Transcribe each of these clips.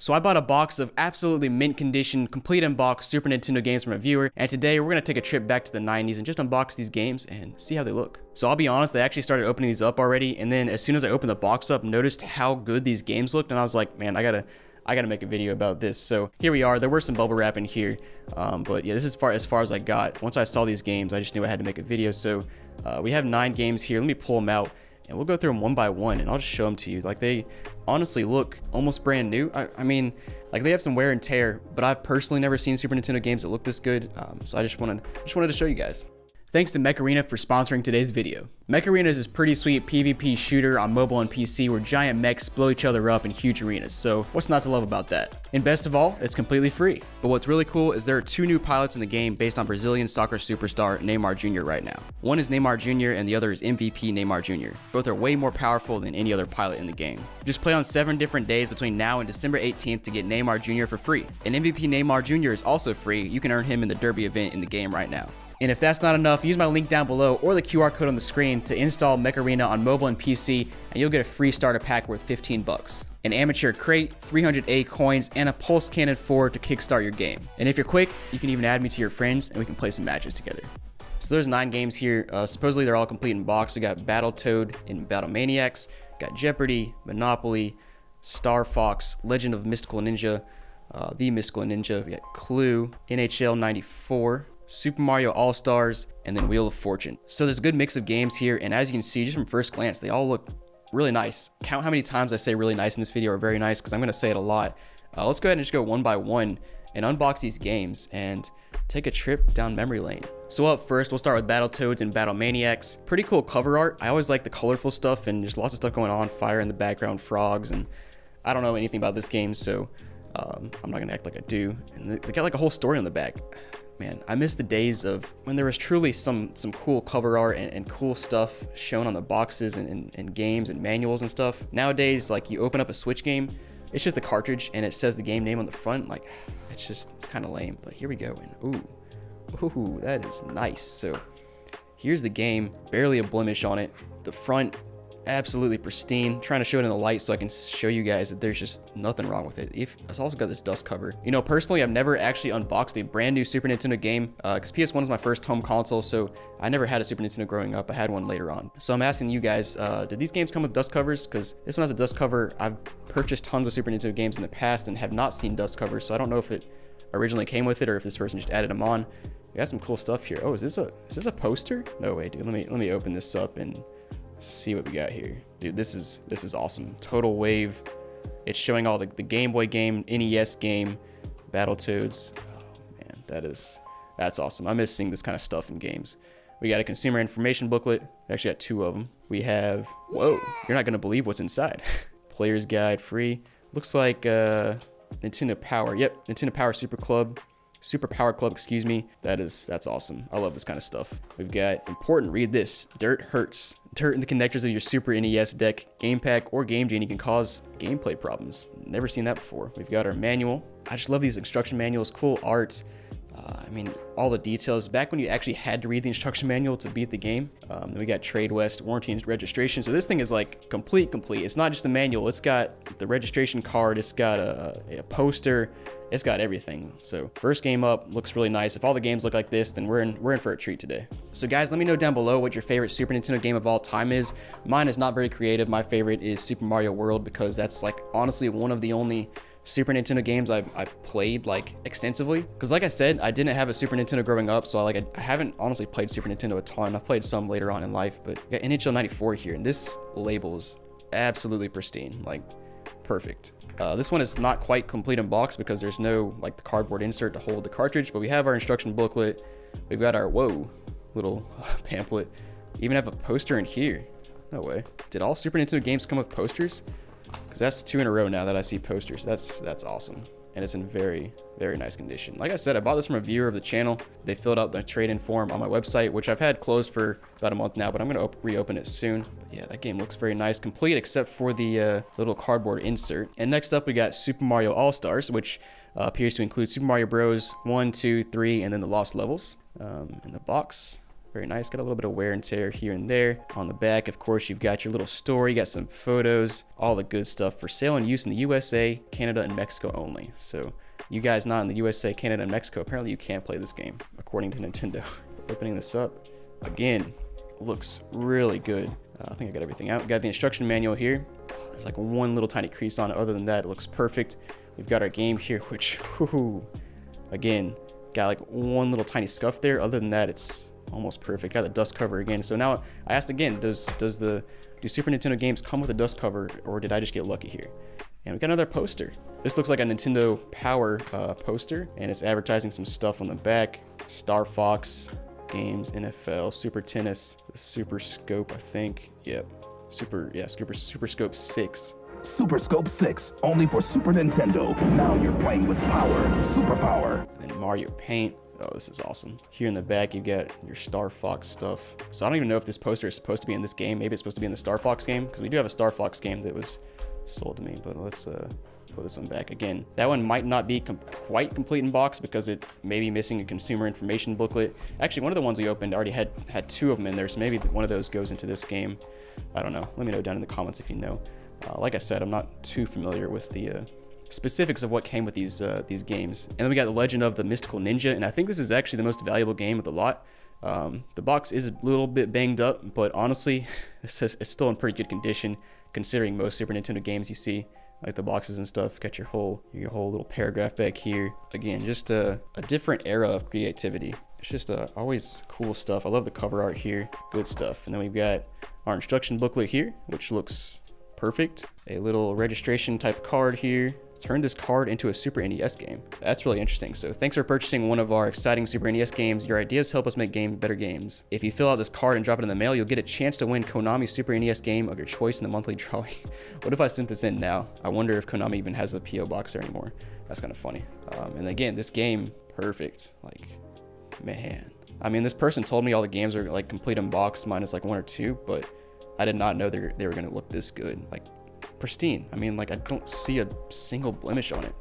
So I bought a box of absolutely mint condition, complete unboxed Super Nintendo games from a viewer, and today we're going to take a trip back to the 90s and just unbox these games and see how they look. So I'll be honest, I actually started opening these up already, and then as soon as I opened the box up, noticed how good these games looked, and I was like, man, I gotta make a video about this. So here we are. There were some bubble wrap in here, but yeah, this is as far as I got. Once I saw these games, I just knew I had to make a video. So we have 9 games here. Let me pull them out and we'll go through them one by one, and I'll just show them to you. Like, they honestly look almost brand new. I mean, like, they have some wear and tear, but I've personally never seen Super Nintendo games that look this good. So I just wanted to show you guys. Thanks to Mech Arena for sponsoring today's video. Mech Arena is this pretty sweet PvP shooter on mobile and PC where giant mechs blow each other up in huge arenas, so what's not to love about that? And best of all, it's completely free. But what's really cool is there are 2 new pilots in the game based on Brazilian soccer superstar Neymar Jr. right now. One is Neymar Jr. and the other is MVP Neymar Jr. Both are way more powerful than any other pilot in the game. Just play on 7 different days between now and December 18th to get Neymar Jr. for free. And MVP Neymar Jr. is also free. You can earn him in the Derby event in the game right now. And if that's not enough, use my link down below or the QR code on the screen to install Mech Arena on mobile and PC, and you'll get a free starter pack worth 15 bucks. An amateur crate, 300A coins, and a Pulse Cannon 4 to kickstart your game. And if you're quick, you can even add me to your friends and we can play some matches together. So there's 9 games here. Supposedly they're all complete in box. We got Battletoad and Battle Maniacs, got Jeopardy, Monopoly, Star Fox, Legend of Mystical Ninja, The Mystical Ninja, we got Clue, NHL 94, Super Mario All-Stars, and then Wheel of Fortune. So there's a good mix of games here, and as you can see, just from first glance, they all look really nice. Count how many times I say really nice in this video, or very nice, because I'm going to say it a lot. Let's go ahead and just go one by one and unbox these games and take a trip down memory lane. So up first, we'll start with Battletoads and Battle Maniacs. Pretty cool cover art. I always like the colorful stuff, and there's lots of stuff going on, fire in the background, frogs, and I don't know anything about this game, so I'm not going to act like I do. And they got like a whole story on the back. Man, I miss the days of when there was truly some cool cover art and cool stuff shown on the boxes and games and manuals and stuff. Nowadays, like, you open up a Switch game, it's just a cartridge and it says the game name on the front. Like, it's kind of lame. But here we go, and ooh, that is nice. So here's the game, barely a blemish on it. The front, absolutely pristine. Trying to show it in the light so I can show you guys that there's just nothing wrong with it. It's also got this dust cover. You know, personally, I've never actually unboxed a brand new Super Nintendo game because PS1 is my first home console, so I never had a Super Nintendo growing up. I had one later on. So I'm asking you guys, did these games come with dust covers? Because this one has a dust cover. I've purchased tons of Super Nintendo games in the past and have not seen dust covers, so I don't know if it originally came with it or if this person just added them on. We got some cool stuff here. Oh, is this a poster? No way, dude. Let me open this up and see what we got here. Dude, this is awesome. Total Wave. It's showing all the Game Boy game, NES game, Battletoads. Oh man, that's awesome. I miss seeing this kind of stuff in games. We got a consumer information booklet. We actually got 2 of them. We have, whoa, you're not gonna believe what's inside. Player's guide, free. Looks like Nintendo Power. Yep, Nintendo Power Super Power Club, excuse me. That's awesome. I love this kind of stuff. We've got important, read this. Dirt hurts. Dirt in the connectors of your Super NES deck, Game Pack, or Game Genie can cause gameplay problems. Never seen that before. We've got our manual. I just love these instruction manuals, cool art. I mean, all the details. Back when you actually had to read the instruction manual to beat the game. Then we got Trade West, warranty and registration. So this thing is like complete. It's not just the manual. It's got the registration card. It's got a poster. It's got everything. So first game up, looks really nice. If all the games look like this, then we're in for a treat today. So guys, let me know down below what your favorite Super Nintendo game of all time is. Mine is not very creative. My favorite is Super Mario World because that's like honestly one of the only Super Nintendo games I played like extensively, because like I said, I didn't have a Super Nintendo growing up, so I haven't honestly played Super Nintendo a ton. I've played some later on in life, but I got NHL 94 here, and this label is absolutely pristine, like perfect. This one is not quite complete in box because there's no like the cardboard insert to hold the cartridge, but we have our instruction booklet. We've got our little pamphlet. Even have a poster in here. No way. Did all Super Nintendo games come with posters? Because that's 2 in a row now that I see posters. That's awesome. And it's in very, very nice condition. Like I said, I bought this from a viewer of the channel. They filled out the trade-in form on my website, which I've had closed for about a month now, but I'm going to reopen it soon. But yeah, that game looks very nice, complete except for the little cardboard insert. And next up, we got Super Mario All-Stars, which appears to include Super Mario Bros. 1, 2, 3, and then the Lost Levels. And the box Very nice. Got a little bit of wear and tear here and there. On the back, of course, you've got your little story. You got some photos, all the good stuff for sale and use in the USA, Canada, and Mexico only. So you guys not in the USA, Canada, and Mexico, apparently you can't play this game, according to Nintendo. Opening this up, again, looks really good. I think I got everything out. Got the instruction manual here. There's like one little tiny crease on it. Other than that, it looks perfect. We've got our game here, which, whoo, again, got like one little tiny scuff there. Other than that, it's almost perfect. Got the dust cover again. So now I asked again, do Super Nintendo games come with a dust cover, or did I just get lucky here? And we got another poster. This looks like a Nintendo Power poster, and it's advertising some stuff on the back. Star Fox games, NFL, Super Tennis, the Super Scope, I think. Yep. Super Scope 6. Super Scope 6, only for Super Nintendo. Now you're playing with power, super power. And then Mario Paint. Oh, this is awesome. Here in the back, you got your Star Fox stuff. So I don't even know if this poster is supposed to be in this game. Maybe it's supposed to be in the Star Fox game, because we do have a Star Fox game that was sold to me. But let's put this one back again. That one might not be quite complete in box because it may be missing a consumer information booklet. Actually, one of the ones we opened already had two of them in there, so maybe one of those goes into this game. I don't know. Let me know down in the comments if you know. Like I said, I'm not too familiar with the specifics of what came with these games. And then we got The Legend of the Mystical Ninja, and I think this is actually the most valuable game of the lot. The box is a little bit banged up, but honestly, it's still in pretty good condition considering most Super Nintendo games you see, like the boxes and stuff. Got your whole little paragraph back here. Again, just a different era of creativity. It's just always cool stuff. I love the cover art here. Good stuff. And then we've got our instruction booklet here, which looks perfect. A little registration type card here. Turn this card into a Super NES game. That's really interesting. So thanks for purchasing one of our exciting Super NES games. Your ideas help us make better games. If you fill out this card and drop it in the mail, you'll get a chance to win Konami's Super NES game of your choice in the monthly drawing. What if I sent this in now? I wonder if Konami even has a PO box there anymore. That's kind of funny. And again, this game, perfect. Like, man. I mean, this person told me all the games are like complete in box minus like one or two, but I did not know they were gonna look this good. Like, pristine. I mean, like, I don't see a single blemish on it.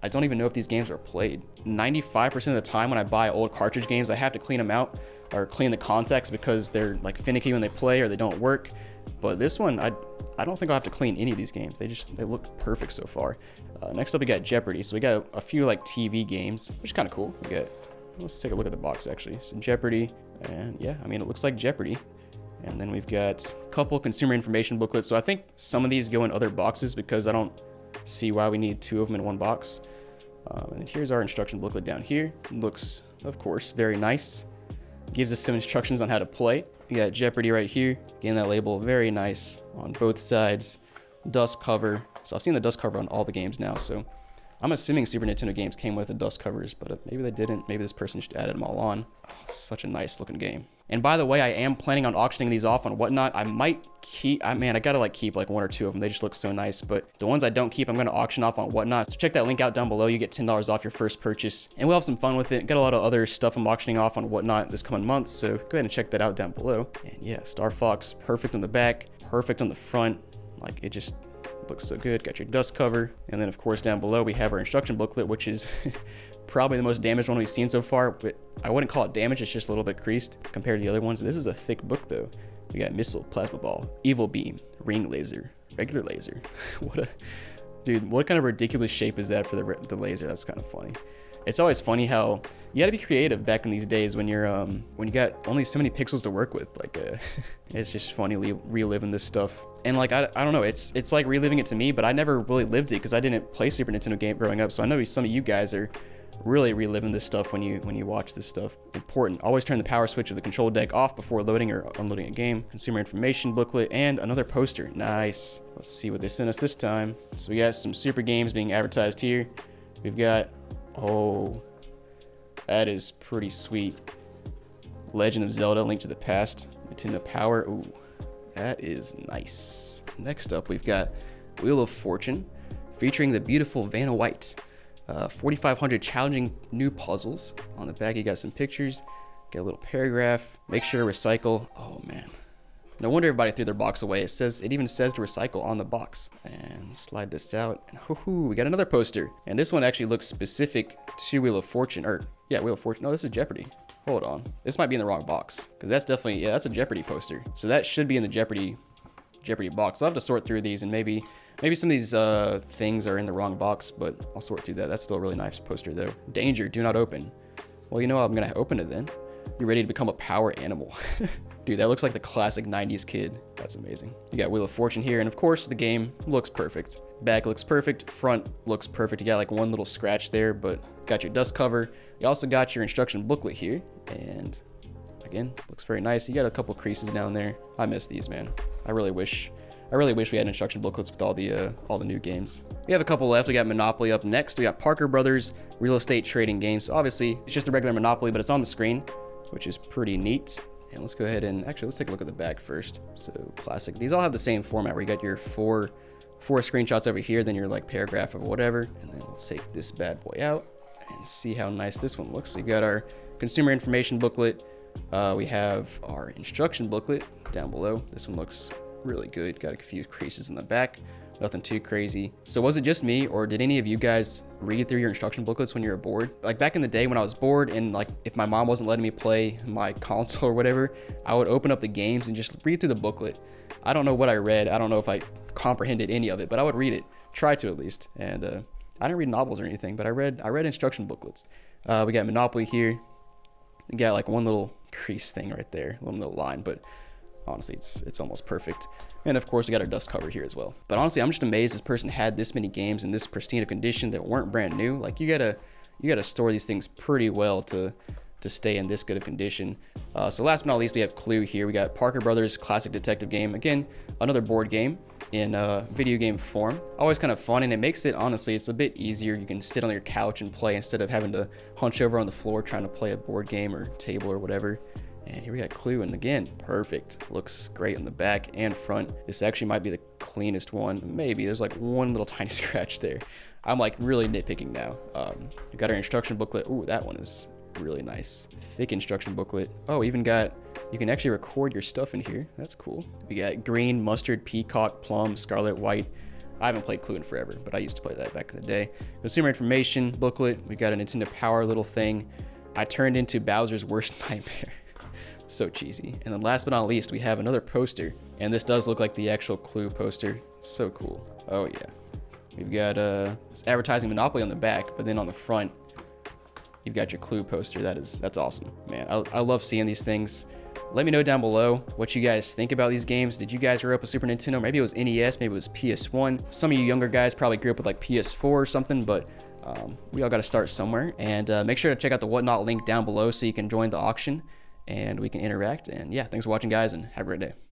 I don't even know if these games are played. 95% of the time when I buy old cartridge games, I have to clean them out or clean the contacts because they're like finicky when they play or they don't work. But this one, I don't think I'll have to clean any of these games. They look perfect so far. Next up, we got Jeopardy. So we got a few like TV games, which is kind of cool. Let's take a look at the box actually. So Jeopardy, and yeah, I mean, it looks like Jeopardy. And then we've got a couple consumer information booklets. So I think some of these go in other boxes because I don't see why we need two of them in one box. And then here's our instruction booklet down here. It looks, of course, very nice. Gives us some instructions on how to play. We got Jeopardy right here. Again, that label, very nice on both sides. Dust cover. So I've seen the dust cover on all the games now. So I'm assuming Super Nintendo games came with the dust covers, but maybe they didn't. Maybe this person just added them all on. Oh, such a nice looking game. And by the way, I am planning on auctioning these off on Whatnot. I might keep, man, I gotta like keep like one or two of them. They just look so nice, but the ones I don't keep, I'm gonna auction off on Whatnot. So check that link out down below. You get $10 off your first purchase, and we'll have some fun with it. Got a lot of other stuff I'm auctioning off on Whatnot this coming month, so go ahead and check that out down below. And yeah, Star Fox, perfect on the back, perfect on the front. Like, it just looks so good. Got your dust cover, and then of course down below we have our instruction booklet, which is probably the most damaged one we've seen so far, but I wouldn't call it damaged. It's just a little bit creased compared to the other ones. This is a thick book though. We got missile, plasma ball, evil beam, ring laser, regular laser. What kind of ridiculous shape is that for the laser? That's kind of funny. It's always funny how you got to be creative back in these days when you're when you got only so many pixels to work with. Like, it's just funny reliving this stuff. And like, I don't know, it's like reliving it to me, but I never really lived it because I didn't play Super Nintendo game growing up. So I know some of you guys are really reliving this stuff when you watch this stuff. Important. Always turn the power switch of the control deck off before loading or unloading a game. Consumer information booklet and another poster. Nice. Let's see what they sent us this time. So we got some Super games being advertised here. We've got, oh, that is pretty sweet. Legend of Zelda: Link to the Past, Nintendo Power. Ooh, that is nice. Next up, we've got Wheel of Fortune, featuring the beautiful Vanna White. 4,500 challenging new puzzles. On the back, you got some pictures. Get a little paragraph. Make sure to recycle. Oh man, no wonder everybody threw their box away. It even says to recycle on the box. And slide this out, and hoo-hoo, we got another poster. And this one actually looks specific to Wheel of Fortune, or yeah, Wheel of Fortune. No, this is Jeopardy. Hold on. This might be in the wrong box. Because that's definitely, yeah, that's a Jeopardy poster. So that should be in the Jeopardy box. I'll have to sort through these, and maybe some of these things are in the wrong box, but I'll sort through that. That's still a really nice poster though. Danger, do not open. Well, you know what? I'm gonna open it then. You ready to become a power animal? Dude, that looks like the classic 90s kid. That's amazing. You got Wheel of Fortune here, and of course the game looks perfect. Back looks perfect, front looks perfect. You got like one little scratch there, but got your dust cover. You also got your instruction booklet here, and again, looks very nice. You got a couple creases down there. I miss these, man. I really wish we had instruction booklets with all the new games. We have a couple left. We got Monopoly up next. We got Parker Brothers Real Estate Trading Games. So obviously, it's just a regular Monopoly, but it's on the screen, which is pretty neat. And let's go ahead and actually let's take a look at the back first. So classic. These all have the same format where you got your four screenshots over here, then your like paragraph of whatever. And then let's take this bad boy out and see how nice this one looks. So you got our consumer information booklet. We have our instruction booklet down below. This one looks really good. Got a few creases in the back. Nothing too crazy. So was it just me, or did any of you guys read through your instruction booklets when you were bored? Like back in the day when I was bored, and like if my mom wasn't letting me play my console or whatever, I would open up the games and just read through the booklet. I don't know what I read. I don't know if I comprehended any of it, but I would read it. Try to at least. And I didn't read novels or anything, but I read instruction booklets. We got Monopoly here. You got like one little crease thing right there, one little line, but honestly, it's almost perfect. And of course, we got our dust cover here as well. But honestly, I'm just amazed this person had this many games in this pristine condition that weren't brand new. Like you gotta store these things pretty well to stay in this good of condition. So last but not least, we have Clue here. We got Parker Brothers Classic Detective Game. Again, another board game in video game form. Always kind of fun, and it makes it, honestly, it's a bit easier. You can sit on your couch and play instead of having to hunch over on the floor trying to play a board game or table or whatever. And here we got Clue, and again, perfect. Looks great in the back and front. This actually might be the cleanest one. Maybe there's like one little tiny scratch there. I'm like really nitpicking now. We got our instruction booklet. Ooh, that one is really nice. Thick instruction booklet. Oh, even got, you can actually record your stuff in here. That's cool. We got green, mustard, peacock, plum, scarlet, white. I haven't played Clue in forever, but I used to play that back in the day. Consumer information booklet. We got a Nintendo Power little thing. I turned into Bowser's worst nightmare. So cheesy. And then last but not least, we have another poster, and this does look like the actual Clue poster. So cool. Oh yeah. We've got it's advertising Monopoly on the back, but then on the front, you've got your Clue poster. That's awesome, man. I love seeing these things. Let me know down below what you guys think about these games. Did you guys grow up with Super Nintendo? Maybe it was NES, maybe it was PS1. Some of you younger guys probably grew up with like PS4 or something, but we all got to start somewhere. And make sure to check out the Whatnot link down below so you can join the auction and we can interact. And yeah, thanks for watching, guys, and have a great day.